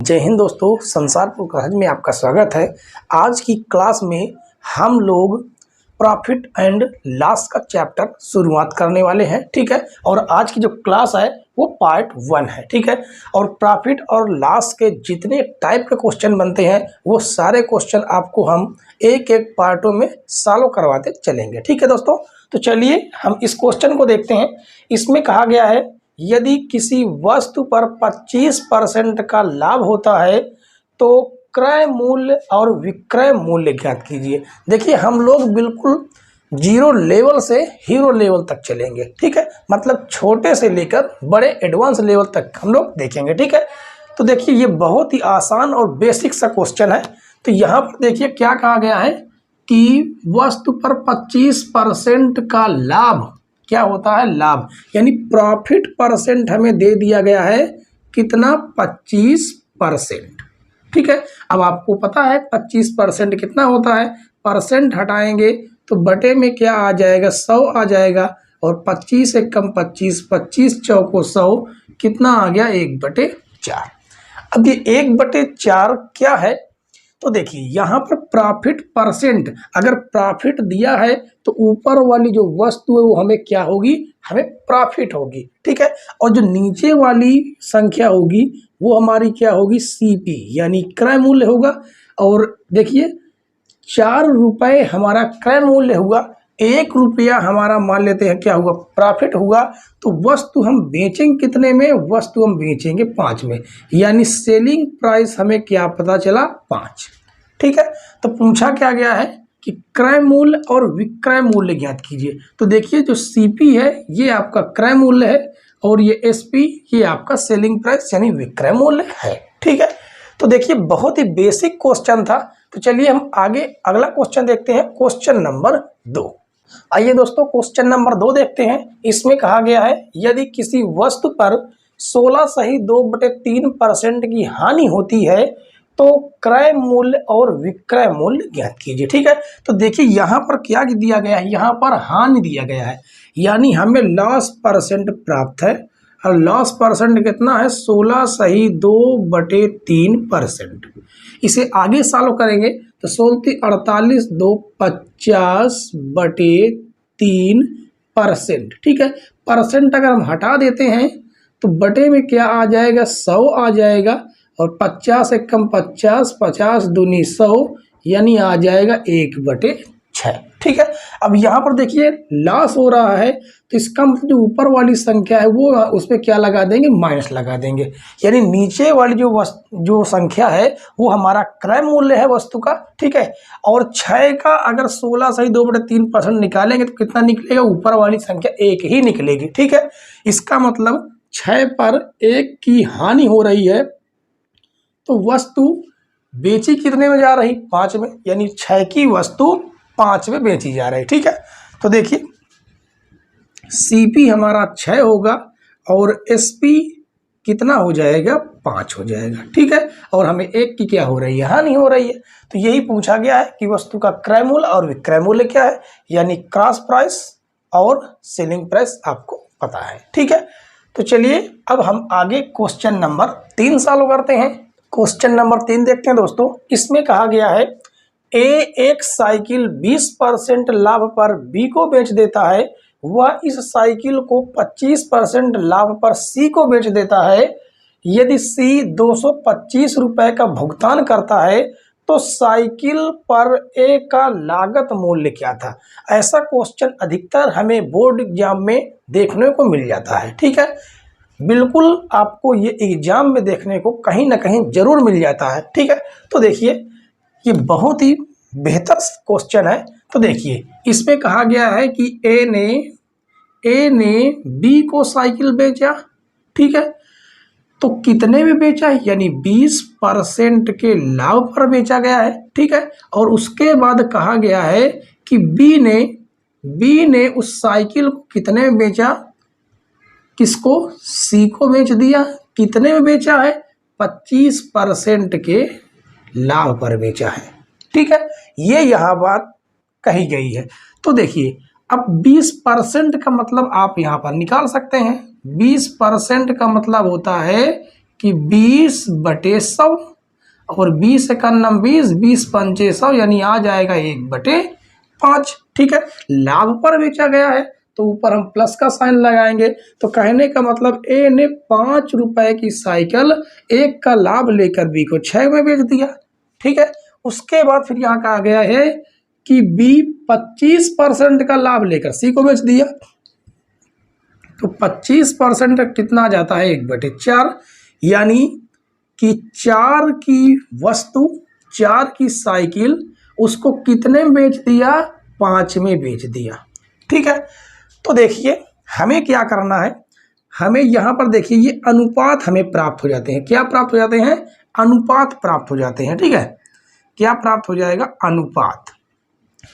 जय हिंद दोस्तों, संसारपुर कहज में आपका स्वागत है। आज की क्लास में हम लोग प्रॉफिट एंड लॉस का चैप्टर शुरुआत करने वाले हैं, ठीक है। और आज की जो क्लास है वो पार्ट 1 है, ठीक है। और प्रॉफिट और लॉस के जितने टाइप के क्वेश्चन बनते हैं वो सारे क्वेश्चन आपको हम एक एक पार्टों में सॉल्व करवाते चलेंगे, ठीक है दोस्तों। तो चलिए हम इस क्वेश्चन को देखते हैं। इसमें कहा गया है यदि किसी वस्तु पर 25% का लाभ होता है तो क्रय मूल्य और विक्रय मूल्य ज्ञात कीजिए। देखिए हम लोग बिल्कुल जीरो लेवल से हीरो लेवल तक चलेंगे, ठीक है। मतलब छोटे से लेकर बड़े एडवांस लेवल तक हम लोग देखेंगे, ठीक है। तो देखिए ये बहुत ही आसान और बेसिक सा क्वेश्चन है। तो यहाँ पर देखिए क्या कहा गया है कि वस्तु पर 25% का लाभ क्या होता है, लाभ यानी प्रॉफिट परसेंट हमें दे दिया गया है कितना, 25%, ठीक है। अब आपको पता है 25% कितना होता है, परसेंट हटाएंगे तो बटे में क्या आ जाएगा, 100 आ जाएगा। और 25 से कम 25, 25 चौको 100, कितना आ गया, 1/4। अब ये 1/4 क्या है, तो देखिए यहाँ पर प्रॉफिट परसेंट, अगर प्रॉफिट दिया है तो ऊपर वाली जो वस्तु है वो हमें क्या होगी, हमें प्रॉफिट होगी, ठीक है। और जो नीचे वाली संख्या होगी वो हमारी क्या होगी, सीपी यानी क्रय मूल्य होगा। और देखिए 4 रुपये हमारा क्रय मूल्य हुआ, 1 रुपया हमारा मान लेते हैं क्या हुआ, प्रॉफिट हुआ। तो वस्तु हम बेचेंगे कितने में, वस्तु हम बेचेंगे 5 में, यानी सेलिंग प्राइस हमें क्या पता चला, 5, ठीक है। तो पूछा क्या गया है कि क्रय मूल्य और विक्रय मूल्य ज्ञात कीजिए। तो देखिए जो सीपी है ये आपका क्रय मूल्य है और ये एसपी ये आपका सेलिंग प्राइस यानी विक्रय मूल्य है, ठीक है। तो देखिए बहुत ही बेसिक क्वेश्चन था। तो चलिए हम आगे अगला क्वेश्चन देखते हैं, क्वेश्चन नंबर 2। आइए दोस्तों क्वेश्चन नंबर 2 देखते हैं। इसमें कहा गया है यदि किसी वस्तु पर 16.2/3% की हानि होती है तो क्रय मूल्य और विक्रय मूल्य ज्ञात कीजिए, ठीक है। तो देखिए यहाँ पर क्या दिया गया है, यहाँ पर हानि दिया गया है यानी हमें लॉस परसेंट प्राप्त है। और लॉस परसेंट कितना है, 16.2/3%। इसे आगे सॉल्व करेंगे तो 16 2 50/3%, ठीक है। परसेंट अगर हम हटा देते हैं तो बटे में क्या आ जाएगा, 100 आ जाएगा। और 50 से कम 50, 50 दूनी 100 यानी आ जाएगा 1/6, ठीक है। अब यहाँ पर देखिए लॉस हो रहा है तो इसका मतलब जो ऊपर वाली संख्या है वो उसमें क्या लगा देंगे, माइनस लगा देंगे। यानी नीचे वाली जो संख्या है वो हमारा क्रय मूल्य है वस्तु का, ठीक है। और 6 का अगर 16.2/3% निकालेंगे तो कितना निकलेगा, ऊपर वाली संख्या 1 ही निकलेगी, ठीक है। इसका मतलब 6 पर 1 की हानि हो रही है तो वस्तु बेची कितने में जा रही, 5 में, यानी 6 की वस्तु 5 में बेची जा रही, ठीक है। तो देखिए सीपी हमारा 6 होगा और एसपी कितना हो जाएगा, 5 हो जाएगा, ठीक है। और हमें 1 की क्या हो रही है, हानि हो रही है। तो यही पूछा गया है कि वस्तु का क्रय मूल्य और विक्रय मूल्य क्या है, यानी क्रॉस प्राइस और सेलिंग प्राइस आपको पता है, ठीक है। तो चलिए अब हम आगे क्वेश्चन नंबर 3 सॉल्व करते हैं। क्वेश्चन नंबर 3 देखते हैं दोस्तों। इसमें कहा गया है ए एक साइकिल 20% लाभ पर बी को बेच देता है, वह इस साइकिल को 25% लाभ पर सी को बेच देता है। यदि सी 225 रुपए का भुगतान करता है तो साइकिल पर ए का लागत मूल्य क्या था। ऐसा क्वेश्चन अधिकतर हमें बोर्ड एग्जाम में देखने को मिल जाता है, ठीक है। बिल्कुल आपको ये एग्जाम में देखने को कहीं ना कहीं जरूर मिल जाता है, ठीक है। तो देखिए ये बहुत ही बेहतर क्वेश्चन है। तो देखिए इसमें कहा गया है कि ए ने बी को साइकिल बेचा, ठीक है। तो कितने में बेचा है, यानी 20% के लाभ पर बेचा गया है, ठीक है। और उसके बाद कहा गया है कि बी ने उस साइकिल को कितने में बेचा, किसको, सी को बेच दिया। कितने में बेचा है, 25% के लाभ पर बेचा है, ठीक है। ये यहाँ बात कही गई है। तो देखिए अब 20% का मतलब आप यहाँ पर निकाल सकते हैं। 20% का मतलब होता है कि 20/100 और 20 × 20, 20×5 यानी आ जाएगा 1/5। ठीक है, लाभ पर बेचा गया है तो ऊपर हम प्लस का साइन लगाएंगे। तो कहने का मतलब ए ने 5 रुपए की साइकिल 1 का लाभ लेकर बी को 6 में बेच दिया। ठीक है, उसके बाद फिर यहाँ कहा गया है कि बी 25% का लाभ लेकर सी को बेच दिया। तो 25% कितना जाता है 1/4, यानी कि 4 की वस्तु, 4 की साइकिल उसको कितने में बेच दिया, 5 में बेच दिया। ठीक है, तो देखिए हमें क्या करना है, हमें यहाँ पर देखिए ये अनुपात हमें प्राप्त हो जाते हैं। क्या प्राप्त हो जाते हैं, अनुपात प्राप्त हो जाते हैं। ठीक है, क्या प्राप्त हो जाएगा, अनुपात।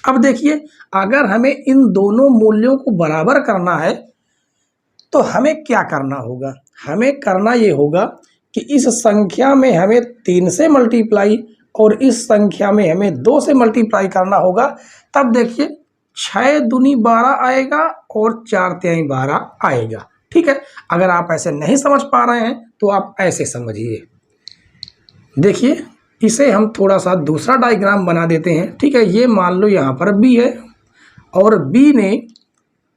अब देखिए अगर हमें इन दोनों मूल्यों को बराबर करना है तो हमें क्या करना होगा, हमें करना ये होगा कि इस संख्या में हमें 3 से मल्टीप्लाई और इस संख्या में हमें 2 से मल्टीप्लाई करना होगा। तब देखिए 6 दूनी 12 आएगा और 4 तिहाई 12 आएगा। ठीक है, अगर आप ऐसे नहीं समझ पा रहे हैं तो आप ऐसे समझिए। देखिए इसे हम थोड़ा सा दूसरा डायग्राम बना देते हैं। ठीक है, ये मान लो यहाँ पर बी है और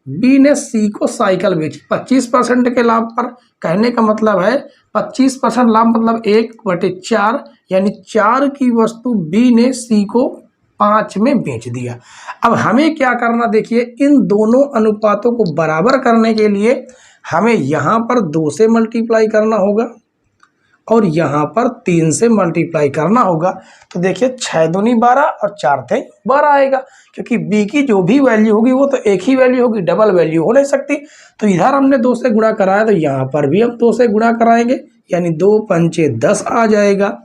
बी ने सी को साइकिल बेची 25% के लाभ पर। कहने का मतलब है 25% लाभ मतलब 1/4, यानी 4 की वस्तु बी ने सी को 5 में बेच दिया। अब हमें क्या करना, देखिए इन दोनों अनुपातों को बराबर करने के लिए हमें यहाँ पर 2 से मल्टीप्लाई करना होगा और यहाँ पर 3 से मल्टीप्लाई करना होगा। तो देखिए 6 दूनी 12 और 4 तिहाई 12 आएगा, क्योंकि बी की जो भी वैल्यू होगी वो तो एक ही वैल्यू होगी, डबल वैल्यू हो नहीं सकती। तो इधर हमने 2 से गुणा कराया तो यहाँ पर भी हम 2 से गुणा कराएंगे, यानी 2 पंचे 10 आ जाएगा।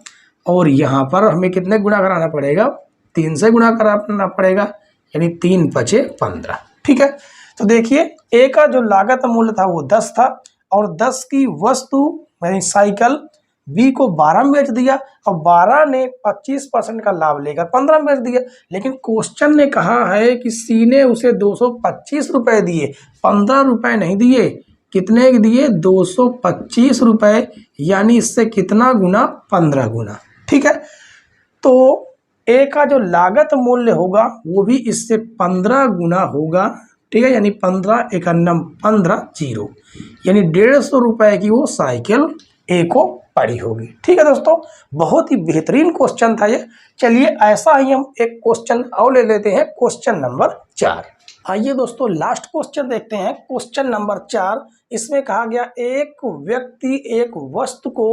और यहाँ पर हमें कितने गुणा कराना पड़ेगा, 3 से गुणा कराना पड़ेगा, यानी 3 पचे 15। ठीक है, तो देखिए ए का जो लागत मूल्य था वो 10 था और 10 की वस्तु यानी साइकिल बी को 12 में बेच दिया और 12 ने 25% का लाभ लेकर 15 में बेच दिया। लेकिन क्वेश्चन ने कहा है कि सी ने उसे 225 रुपए दिए, 15 रुपए नहीं दिए। कितने दिए, 225 रुपए, यानी इससे कितना गुना, 15 गुना। ठीक है, तो ए का जो लागत मूल्य होगा वो भी इससे 15 गुना होगा। ठीक है, यानी 15 × 15 0, यानी 150 रुपए की वो साइकिल ए को पड़ी होगी। ठीक है दोस्तों, बहुत ही बेहतरीन क्वेश्चन था ये। चलिए ऐसा ही हम एक क्वेश्चन और ले लेते हैं, क्वेश्चन नंबर 4। आइए दोस्तों लास्ट क्वेश्चन देखते हैं, क्वेश्चन नंबर 4। इसमें कहा गया एक व्यक्ति एक वस्तु को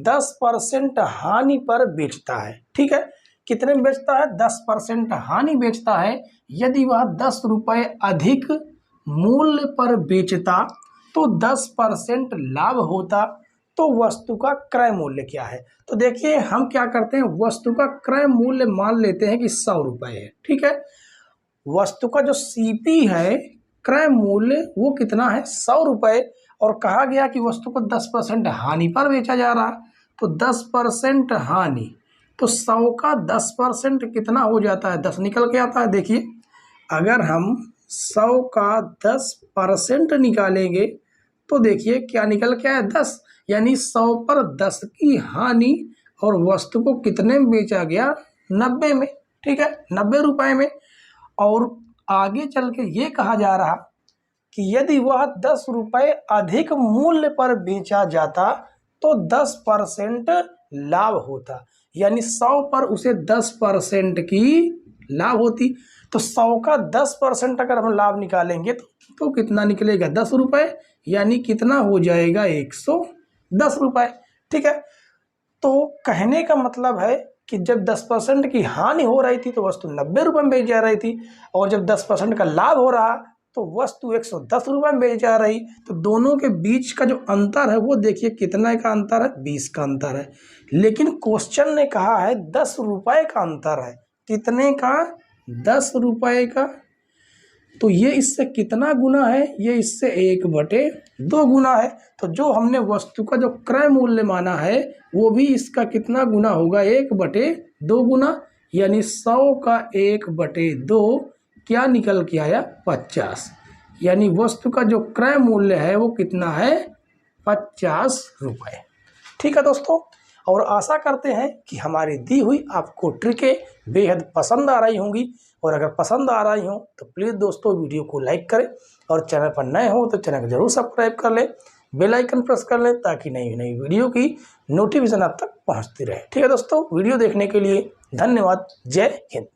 10% हानि पर बेचता है। ठीक है, कितने में बेचता है, 10% हानि बेचता है। यदि वह 10 रुपये अधिक मूल्य पर बेचता तो 10% लाभ होता, तो वस्तु का क्रय मूल्य क्या है। तो देखिए हम क्या करते हैं, वस्तु का क्रय मूल्य मान लेते हैं कि 100 रुपये है। ठीक है, वस्तु का जो सीपी है क्रय मूल्य वो कितना है, 100 रुपये, और कहा गया कि वस्तु को 10% हानि पर बेचा जा रहा, तो 10% हानि, तो 100 का 10% कितना हो जाता है, 10 निकल के आता है। देखिए अगर हम 100 का 10% निकालेंगे तो देखिए क्या निकल के आया, 10, यानी 100 पर 10 की हानि और वस्तु को कितने में बेचा गया, 90 में। ठीक है, 90 रुपए में। और आगे चल के ये कहा जा रहा कि यदि वह 10 रुपये अधिक मूल्य पर बेचा जाता तो 10% लाभ होता, यानी 100 पर उसे 10% की लाभ होती। तो 100 का 10% अगर हम लाभ निकालेंगे तो कितना निकलेगा, 10 रुपये, यानी कितना हो जाएगा, 110 रुपये। ठीक है, तो कहने का मतलब है कि जब 10% की हानि हो रही थी तो वस्तु 90 रुपये में बेची जा रही थी, और जब 10% का लाभ हो रहा तो वस्तु 110 रुपये में बेची जा रही। तो दोनों के बीच का जो अंतर है वो देखिए कितना का अंतर है, 20 का अंतर है। लेकिन क्वेश्चन ने कहा है 10 रुपये का अंतर है, कितने का, 10 रुपये का। तो ये इससे कितना गुना है, ये इससे 1/2 गुना है। तो जो हमने वस्तु का जो क्रय मूल्य माना है वो भी इसका कितना गुना होगा, 1/2 गुना, यानी 100 का 1/2 क्या निकल के आया, 50, यानी वस्तु का जो क्रय मूल्य है वो कितना है, 50 रुपये। ठीक है दोस्तों, और आशा करते हैं कि हमारी दी हुई आपको ट्रिकें बेहद पसंद आ रही होंगी, और अगर पसंद आ रही हो तो प्लीज़ दोस्तों वीडियो को लाइक करें, और चैनल पर नए हो तो चैनल को जरूर सब्सक्राइब कर लें, बेल आइकन प्रेस कर लें ताकि नई नई वीडियो की नोटिफिकेशन आप तक पहुंचती रहे। ठीक है दोस्तों, वीडियो देखने के लिए धन्यवाद। जय हिंद।